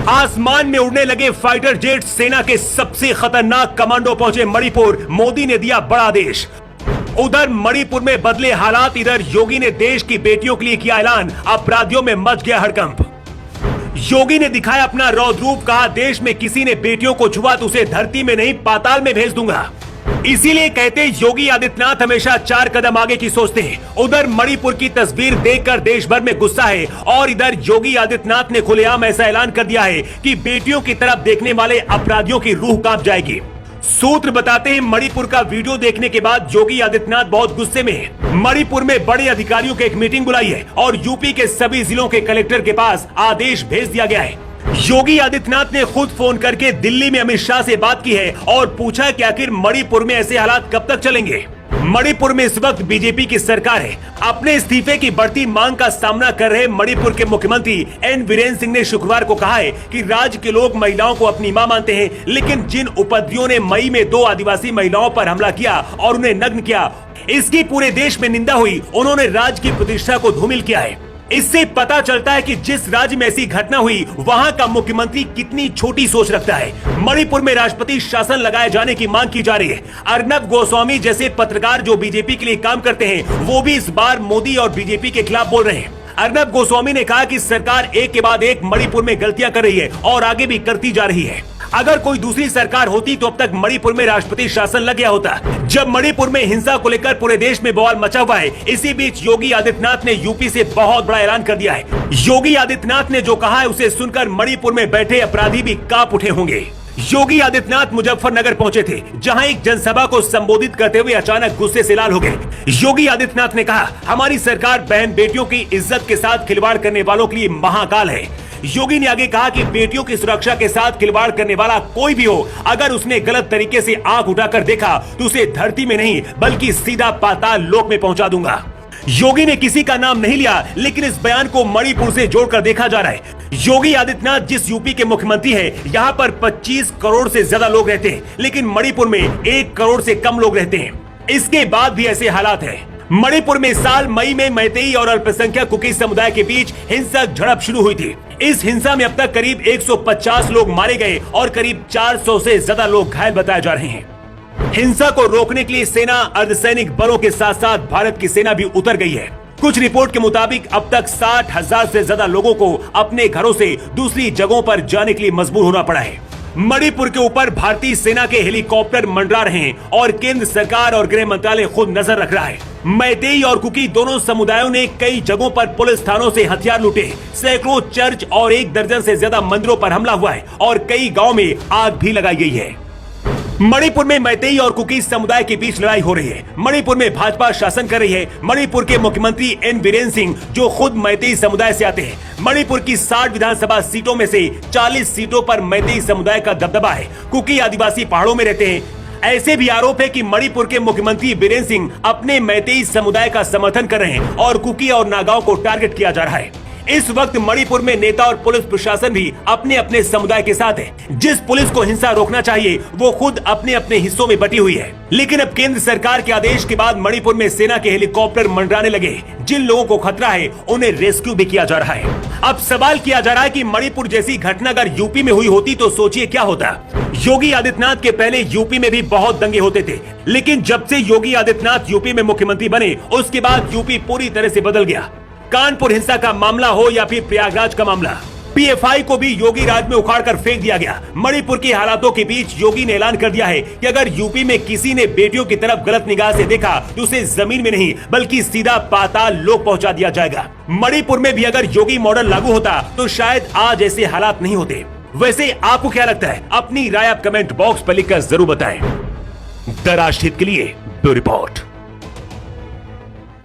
आसमान में उड़ने लगे फाइटर जेट, सेना के सबसे खतरनाक कमांडो पहुंचे मणिपुर, मोदी ने दिया बड़ा आदेश। उधर मणिपुर में बदले हालात, इधर योगी ने देश की बेटियों के लिए किया ऐलान, अपराधियों में मच गया हड़कंप। योगी ने दिखाया अपना रौद्र रूप, कहा देश में किसी ने बेटियों को छुआ तो उसे धरती में नहीं पाताल में भेज दूंगा। इसीलिए कहते योगी आदित्यनाथ हमेशा 4 कदम आगे की सोचते हैं। उधर मणिपुर की तस्वीर देखकर देश भर में गुस्सा है और इधर योगी आदित्यनाथ ने खुलेआम ऐसा ऐलान कर दिया है कि बेटियों की तरफ देखने वाले अपराधियों की रूह कांप जाएगी। सूत्र बताते हैं मणिपुर का वीडियो देखने के बाद योगी आदित्यनाथ बहुत गुस्से में है। मणिपुर में बड़े अधिकारियों की एक मीटिंग बुलाई है और यूपी के सभी जिलों के कलेक्टर के पास आदेश भेज दिया गया है। योगी आदित्यनाथ ने खुद फोन करके दिल्ली में अमित शाह से बात की है और पूछा कि आखिर मणिपुर में ऐसे हालात कब तक चलेंगे। मणिपुर में इस वक्त बीजेपी की सरकार है। अपने इस्तीफे की बढ़ती मांग का सामना कर रहे मणिपुर के मुख्यमंत्री एन वीरेन सिंह ने शुक्रवार को कहा है कि राज्य के लोग महिलाओं को अपनी मां मानते हैं, लेकिन जिन उपद्रवियों ने मई में 2 आदिवासी महिलाओं पर हमला किया और उन्हें नग्न किया, इसकी पूरे देश में निंदा हुई। उन्होंने राज्य की प्रतिष्ठा को धूमिल किया है। इससे पता चलता है कि जिस राज्य में ऐसी घटना हुई वहां का मुख्यमंत्री कितनी छोटी सोच रखता है। मणिपुर में राष्ट्रपति शासन लगाए जाने की मांग की जा रही है। अर्नब गोस्वामी जैसे पत्रकार जो बीजेपी के लिए काम करते हैं, वो भी इस बार मोदी और बीजेपी के खिलाफ बोल रहे हैं। अर्नब गोस्वामी ने कहा कि सरकार एक के बाद एक मणिपुर में गलतियां कर रही है और आगे भी करती जा रही है। अगर कोई दूसरी सरकार होती तो अब तक मणिपुर में राष्ट्रपति शासन लग गया होता। जब मणिपुर में हिंसा को लेकर पूरे देश में बवाल मचा हुआ है, इसी बीच योगी आदित्यनाथ ने यूपी से बहुत बड़ा ऐलान कर दिया है। योगी आदित्यनाथ ने जो कहा है उसे सुनकर मणिपुर में बैठे अपराधी भी कांप उठे होंगे। योगी आदित्यनाथ मुजफ्फरनगर पहुंचे थे, जहां एक जनसभा को संबोधित करते हुए अचानक गुस्से से लाल हो गए। योगी आदित्यनाथ ने कहा, हमारी सरकार बहन बेटियों की इज्जत के साथ खिलवाड़ करने वालों के लिए महाकाल है। योगी ने आगे कहा कि बेटियों की सुरक्षा के साथ खिलवाड़ करने वाला कोई भी हो, अगर उसने गलत तरीके से आंख उठाकर देखा तो उसे धरती में नहीं बल्कि सीधा पाताल लोक में पहुंचा दूंगा। योगी ने किसी का नाम नहीं लिया, लेकिन इस बयान को मणिपुर से जोड़कर देखा जा रहा है। योगी आदित्यनाथ जिस यूपी के मुख्यमंत्री हैं, यहाँ पर 25 करोड़ से ज्यादा लोग रहते हैं, लेकिन मणिपुर में 1 करोड़ से कम लोग रहते हैं। इसके बाद भी ऐसे हालात है। मणिपुर में इस साल मई में मैतेई और अल्पसंख्यक कुकी समुदाय के बीच हिंसक झड़प शुरू हुई थी। इस हिंसा में अब तक करीब 150 लोग मारे गए और करीब 400 से ज्यादा लोग घायल बताए जा रहे हैं। हिंसा को रोकने के लिए सेना, अर्धसैनिक बलों के साथ साथ भारत की सेना भी उतर गई है। कुछ रिपोर्ट के मुताबिक अब तक 60,000 से ज्यादा लोगों को अपने घरों से दूसरी जगहों पर जाने के लिए मजबूर होना पड़ा है। मणिपुर के ऊपर भारतीय सेना के हेलीकॉप्टर मंडरा रहे हैं और केंद्र सरकार और गृह मंत्रालय खुद नजर रख रहा है। मैतेई और कुकी दोनों समुदायों ने कई जगहों पर पुलिस थानों से हथियार लूटे, सैकड़ों चर्च और 1 दर्जन से ज्यादा मंदिरों पर हमला हुआ है और कई गाँव में आग भी लगाई गई है। मणिपुर में मैतेई और कुकी समुदाय के बीच लड़ाई हो रही है। मणिपुर में भाजपा शासन कर रही है। मणिपुर के मुख्यमंत्री एन वीरेन सिंह जो खुद मैतेई समुदाय से आते हैं। मणिपुर की 60 विधानसभा सीटों में से 40 सीटों पर मैतेई समुदाय का दबदबा है। कुकी आदिवासी पहाड़ों में रहते हैं। ऐसे भी आरोप है कि मणिपुर के मुख्यमंत्री बीरेन सिंह अपने मैतेई समुदाय का समर्थन कर रहे हैं और कुकी और नागाओं को टारगेट किया जा रहा है। इस वक्त मणिपुर में नेता और पुलिस प्रशासन भी अपने अपने समुदाय के साथ है। जिस पुलिस को हिंसा रोकना चाहिए वो खुद अपने अपने हिस्सों में बटी हुई है। लेकिन अब केंद्र सरकार के आदेश के बाद मणिपुर में सेना के हेलीकॉप्टर मंडराने लगे। जिन लोगों को खतरा है उन्हें रेस्क्यू भी किया जा रहा है। अब सवाल किया जा रहा है कि मणिपुर जैसी घटना अगर यूपी में हुई होती तो सोचिए क्या होता। योगी आदित्यनाथ के पहले यूपी में भी बहुत दंगे होते थे, लेकिन जब से योगी आदित्यनाथ यूपी में मुख्यमंत्री बने उसके बाद यूपी पूरी तरह से बदल गया। कानपुर हिंसा का मामला हो या फिर प्रयागराज का मामला, पीएफआई को भी योगी राज में उखाड़कर फेंक दिया गया। मणिपुर के हालातों के बीच योगी ने ऐलान कर दिया है कि अगर यूपी में किसी ने बेटियों की तरफ गलत निगाह से देखा तो उसे जमीन में नहीं बल्कि सीधा पाताल लोक पहुंचा दिया जाएगा। मणिपुर में भी अगर योगी मॉडल लागू होता तो शायद आज ऐसे हालात नहीं होते। वैसे आपको क्या लगता है? अपनी राय आप कमेंट बॉक्स पर लिखकर जरूर बताएं। द राष्ट्रहित के लिए ब्यूरो रिपोर्ट।